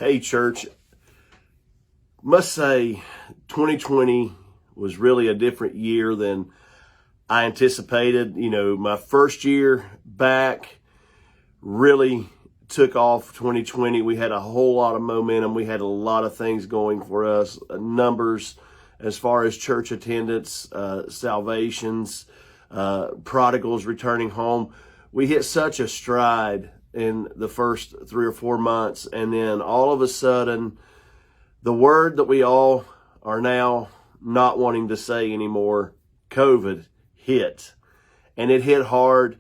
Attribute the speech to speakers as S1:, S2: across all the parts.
S1: Hey, church, must say 2020 was really a different year than I anticipated. You know, my first year back really took off 2020. We had a whole lot of momentum. We had a lot of things going for us, numbers as far as church attendance, salvations, prodigals returning home. We hit such a stride in the first 3 or 4 months, and then all of a sudden, the word that we all are now not wanting to say anymore, COVID, hit. And it hit hard.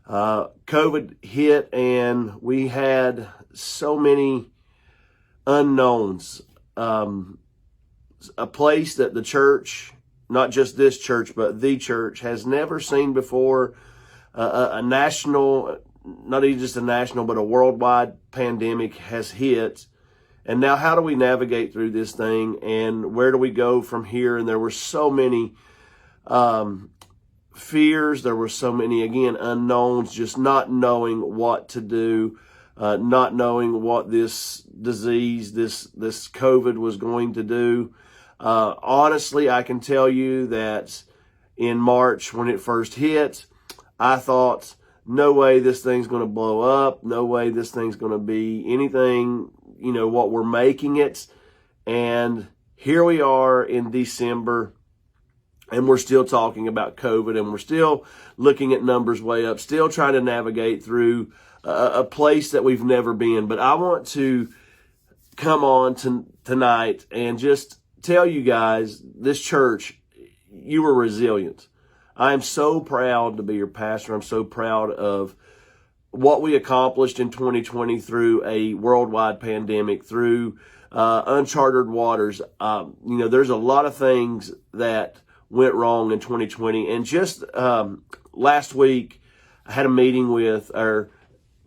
S1: COVID hit, and we had so many unknowns. A place that the church, not just this church, but the church, has never seen before. A national, not even just a national, but a worldwide pandemic has hit. And now how do we navigate through this thing, and where do we go from here? And there were so many fears. There were so many, again, unknowns, just not knowing what to do, not knowing what this disease, this COVID was going to do. Honestly, I can tell you that in March, when it first hit, I thought, no way this thing's going to blow up. No way this thing's going to be anything, you know, what we're making it. And here we are in December, and we're still talking about COVID, and we're still looking at numbers way up, still trying to navigate through a place that we've never been. But I want to come on tonight and just tell you guys, this church, you were resilient. I am so proud to be your pastor. I'm so proud of what we accomplished in 2020 through a worldwide pandemic, through uncharted waters. There's a lot of things that went wrong in 2020. And just last week, I had a meeting with our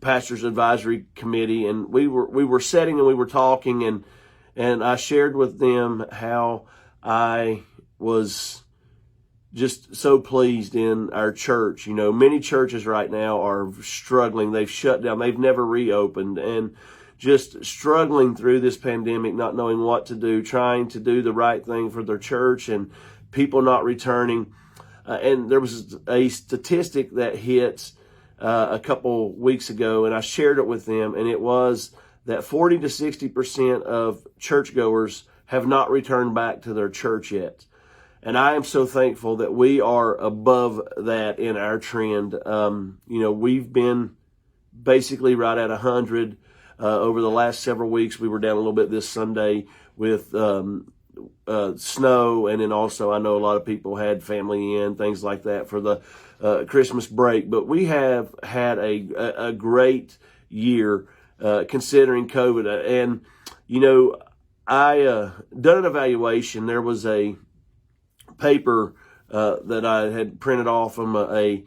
S1: pastor's advisory committee, and we were sitting and we were talking, and I shared with them how I was just so pleased in our church. You know, many churches right now are struggling. They've shut down. They've never reopened, and just struggling through this pandemic, not knowing what to do, trying to do the right thing for their church, and people not returning. And there was a statistic that hit a couple weeks ago, and I shared it with them, and it was that 40 to 60% of churchgoers have not returned back to their church yet. And I am so thankful that we are above that in our trend. We've been basically right at 100 over the last several weeks. We were down a little bit this Sunday with snow, and then also I know a lot of people had family in, things like that for the Christmas break. But we have had a great year considering COVID. And, I done an evaluation. There was a paper that I had printed off from a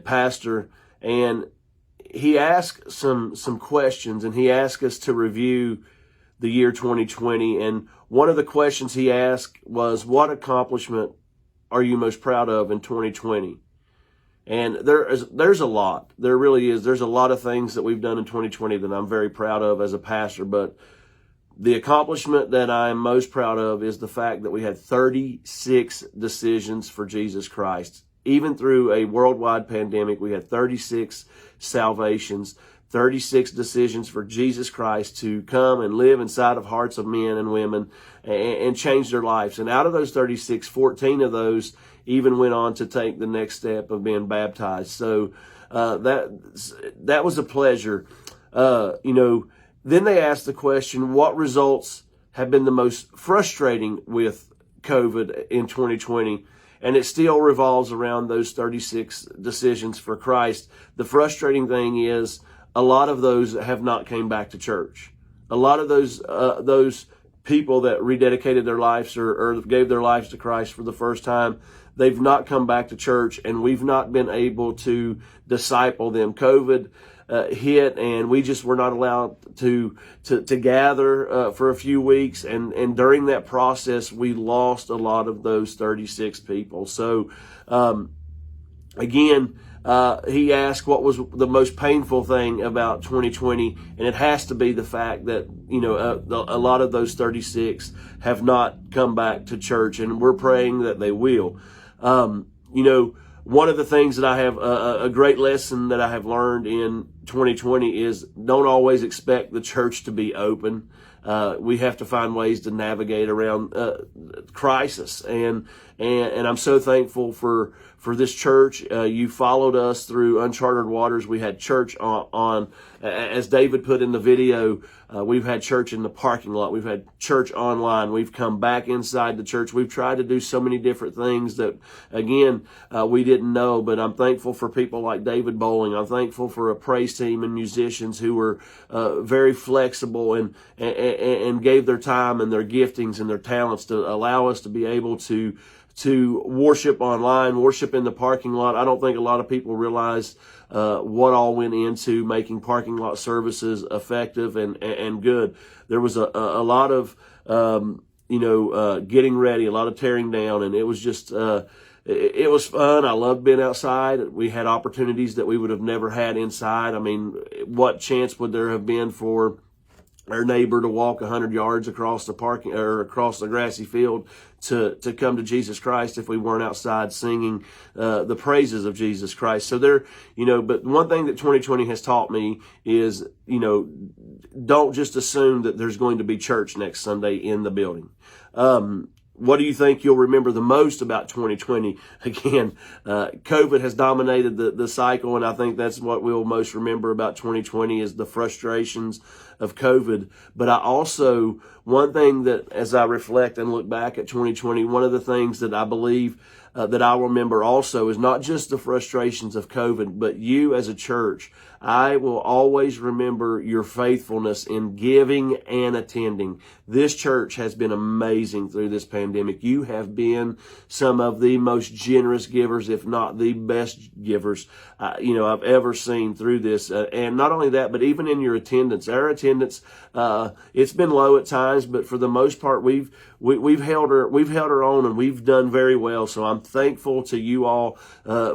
S1: pastor, and he asked some questions, and he asked us to review the year 2020. And one of the questions he asked was, what accomplishment are you most proud of in 2020? And there's a lot. There really is. There's a lot of things that we've done in 2020 that I'm very proud of as a pastor, but the accomplishment that I'm most proud of is the fact that we had 36 decisions for Jesus Christ. Even through a worldwide pandemic, we had 36 salvations, 36 decisions for Jesus Christ to come and live inside of hearts of men and women and change their lives. And out of those 36, 14 of those even went on to take the next step of being baptized. So that was a pleasure. Then they asked the question, what results have been the most frustrating with COVID in 2020? And it still revolves around those 36 decisions for Christ. The frustrating thing is a lot of those have not came back to church. A lot of those people that rededicated their lives or gave their lives to Christ for the first time, they've not come back to church, and we've not been able to disciple them. COVID hit, and we just were not allowed to gather for a few weeks, and during that process we lost a lot of those 36 people. So again, he asked what was the most painful thing about 2020, and it has to be the fact that, a lot of those 36 have not come back to church, and we're praying that they will. One of the things that I have, a great lesson that I have learned in 2020 is don't always expect the church to be open. We have to find ways to navigate around crisis, and I'm so thankful for this church. You followed us through uncharted waters. We had church on as David put in the video. We've had church in the parking lot. We've had church online. We've come back inside the church. We've tried to do so many different things that, again, we didn't know. But I'm thankful for people like David Bowling. I'm thankful for a praise team and musicians who were very flexible and gave their time and their giftings and their talents to allow us to be able to worship online, worship in the parking lot. I don't think a lot of people realize what all went into making parking lot services effective and good. There was a lot of getting ready, a lot of tearing down, and it was just it was fun. I loved being outside. We had opportunities that we would have never had inside. I mean, what chance would there have been for our neighbor to walk 100 yards across the parking or across the grassy field to come to Jesus Christ if we weren't outside singing the praises of Jesus Christ? So but one thing that 2020 has taught me is, don't just assume that there's going to be church next Sunday in the building. What do you think you'll remember the most about 2020? Again, COVID has dominated the cycle, and I think that's what we'll most remember about 2020 is the frustrations of COVID. But one thing that as I reflect and look back at 2020, one of the things that I believe that I'll remember also is not just the frustrations of COVID, but you as a church. I will always remember your faithfulness in giving and attending. This church has been amazing through this pandemic. You have been some of the most generous givers, if not the best givers, I've ever seen through this. And not only that, but even in your attendance, our attendance, it's been low at times, but for the most part, we've held her on, and we've done very well. So I'm thankful to you all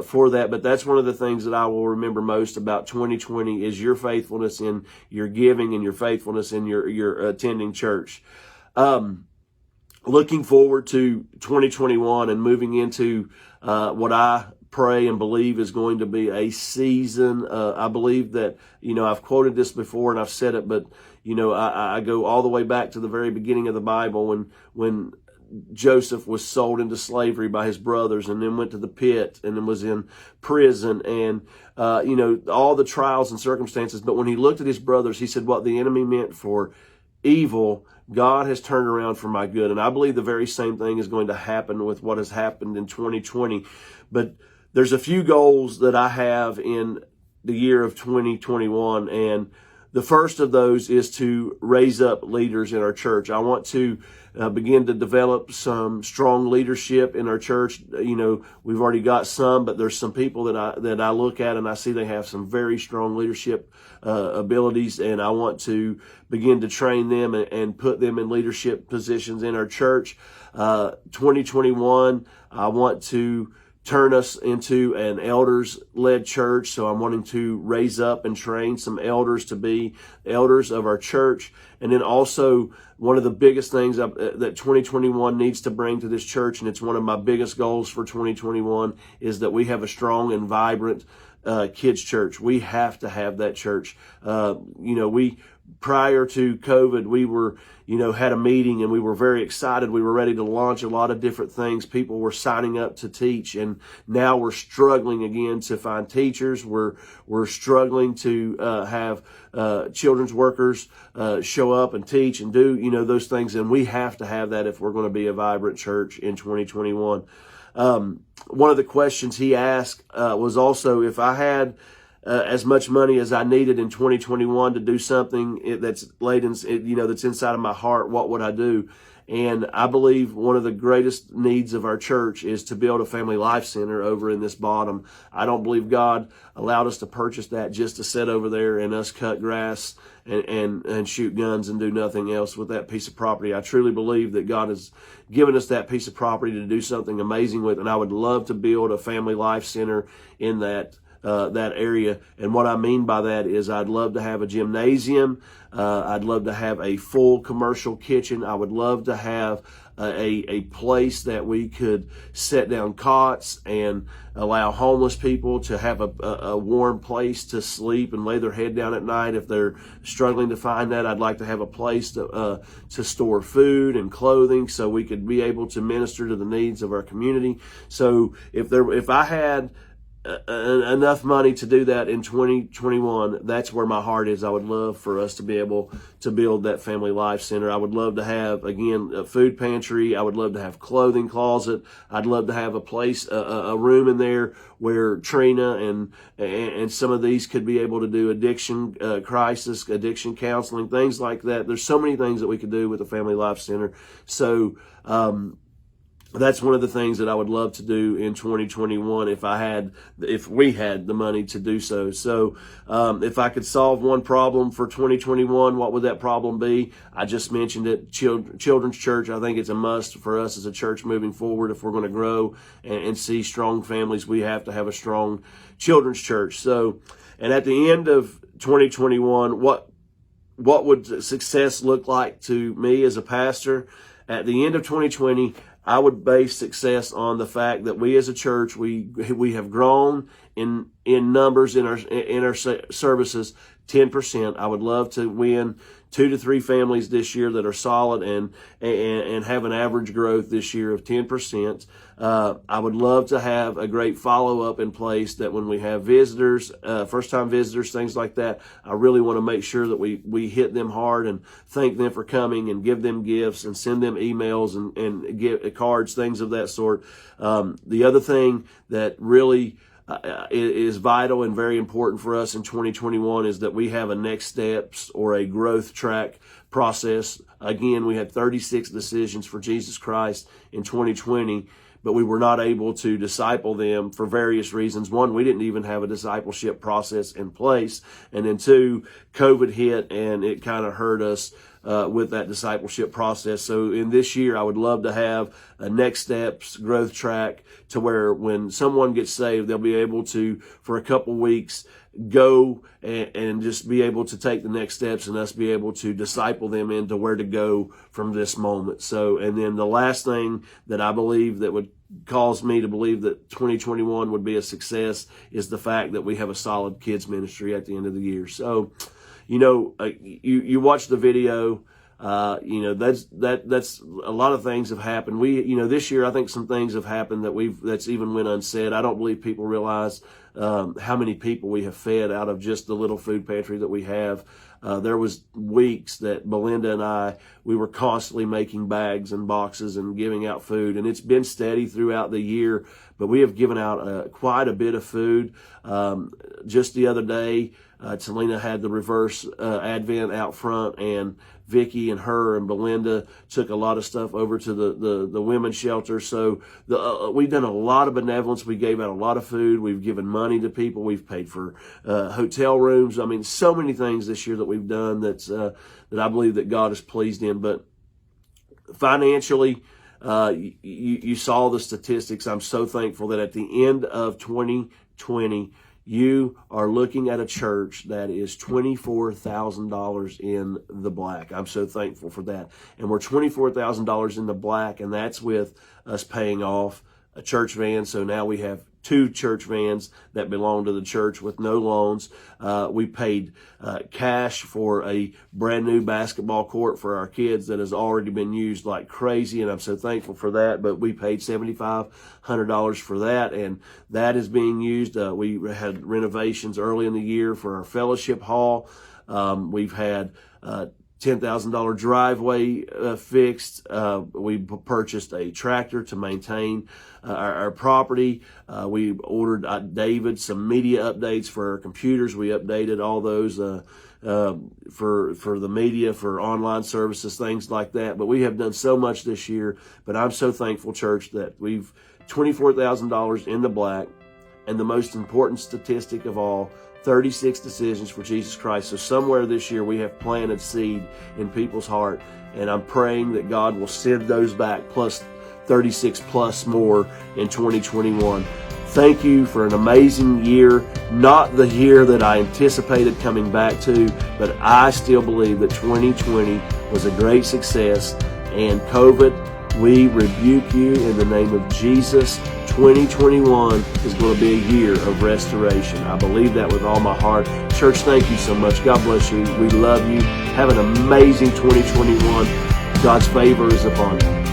S1: for that. But that's one of the things that I will remember most about 2020 is your faithfulness in your giving and your faithfulness in your attending church. Looking forward to 2021 and moving into what I pray and believe is going to be a season. I believe that, I've quoted this before and I've said it, but, I go all the way back to the very beginning of the Bible when Joseph was sold into slavery by his brothers and then went to the pit and then was in prison and, all the trials and circumstances. But when he looked at his brothers, he said, what the enemy meant for evil, God has turned around for my good. And I believe the very same thing is going to happen with what has happened in 2020. But there's a few goals that I have in the year of 2021. And the first of those is to raise up leaders in our church. I want to begin to develop some strong leadership in our church. We've already got some, but there's some people that I look at and I see they have some very strong leadership abilities, and I want to begin to train them and put them in leadership positions in our church. 2021, I want to turn us into an elders-led church. So I'm wanting to raise up and train some elders to be elders of our church. And then also one of the biggest things that 2021 needs to bring to this church, and it's one of my biggest goals for 2021, is that we have a strong and vibrant kids church. We have to have that church. Prior to COVID, we were, had a meeting and we were very excited. We were ready to launch a lot of different things. People were signing up to teach, and now we're struggling again to find teachers. We're struggling to have children's workers show up and teach and do, those things. And we have to have that if we're going to be a vibrant church in 2021. One of the questions he asked was also if I had as much money as I needed in 2021 to do something that's that's inside of my heart, what would I do? And I believe one of the greatest needs of our church is to build a family life center over in this bottom. I don't believe God allowed us to purchase that just to sit over there and us cut grass and shoot guns and do nothing else with that piece of property. I truly believe that God has given us that piece of property to do something amazing with, and I would love to build a family life center in that that area. And what I mean by that is I'd love to have a gymnasium. I'd love to have a full commercial kitchen. I would love to have a place that we could set down cots and allow homeless people to have a warm place to sleep and lay their head down at night if they're struggling to find that. I'd like to have a place to store food and clothing so we could be able to minister to the needs of our community. So if I had enough money to do that in 2021, that's where my heart is. I would love for us to be able to build that Family Life Center. I would love to have, again, a food pantry. I would love to have clothing closet. I'd love to have a place, a room in there where Trina and some of these could be able to do addiction crisis, addiction counseling, things like that. There's so many things that we could do with the Family Life Center. So, that's one of the things that I would love to do in 2021 if we had the money to do so. So, if I could solve one problem for 2021, what would that problem be? I just mentioned it, children's church. I think it's a must for us as a church moving forward. If we're going to grow and see strong families, we have to have a strong children's church. So, and at the end of 2021, what would success look like to me as a pastor? At the end of 2020, I would base success on the fact that we as a church, we have grown in numbers in our services 10%. I would love to win 2 to 3 families this year that are solid and have an average growth this year of 10%. I would love to have a great follow-up in place that when we have visitors, first-time visitors, things like that, I really want to make sure that we hit them hard and thank them for coming and give them gifts and send them emails and give cards, things of that sort. The other thing that really is vital and very important for us in 2021 is that we have a next steps or a growth track process. Again, we had 36 decisions for Jesus Christ in 2020, but we were not able to disciple them for various reasons. One, we didn't even have a discipleship process in place. And then 2, COVID hit and it kind of hurt us with that discipleship process. So in this year, I would love to have a next steps growth track to where when someone gets saved, they'll be able to, for a couple weeks, go and just be able to take the next steps and us be able to disciple them into where to go from this moment. So, and then the last thing that I believe that would cause me to believe that 2021 would be a success is the fact that we have a solid kids ministry at the end of the year. So, you watch the video, that's a lot of things have happened. This year, I think some things have happened that's even went unsaid. I don't believe people realize, how many people we have fed out of just the little food pantry that we have. There was weeks that Belinda and we were constantly making bags and boxes and giving out food, and it's been steady throughout the year, but we have given out quite a bit of food. Just the other day, Talina had the reverse Advent out front, and Vicky and her and Belinda took a lot of stuff over to the women's shelter. So we've done a lot of benevolence. We gave out a lot of food. We've given money to people. We've paid for hotel rooms. I mean, so many things this year that we've done that I believe that God is pleased in. But financially, you saw the statistics. I'm so thankful that at the end of 2020, you are looking at a church that is $24,000 in the black. I'm so thankful for that. And we're $24,000 in the black, and that's with us paying off a church van. So now we have 2 church vans that belong to the church with no loans. We paid cash for a brand new basketball court for our kids that has already been used like crazy, and I'm so thankful for that. But we paid $7,500 for that, and that is being used. We had renovations early in the year for our fellowship hall. We've had $10,000 driveway fixed. We purchased a tractor to maintain our property. We ordered David some media updates for our computers. We updated all those for the media, for online services, things like that. But we have done so much this year. But I'm so thankful, church, that we've $24,000 in the black. And the most important statistic of all, 36 decisions for Jesus Christ. So somewhere this year we have planted seed in people's heart, and I'm praying that God will send those back plus 36 plus more in 2021. Thank you for an amazing year, not the year that I anticipated coming back to, but I still believe that 2020 was a great success. And COVID, we rebuke you in the name of Jesus. 2021 is going to be a year of restoration. I believe that with all my heart. Church, thank you so much. God bless you. We love you. Have an amazing 2021. God's favor is upon you.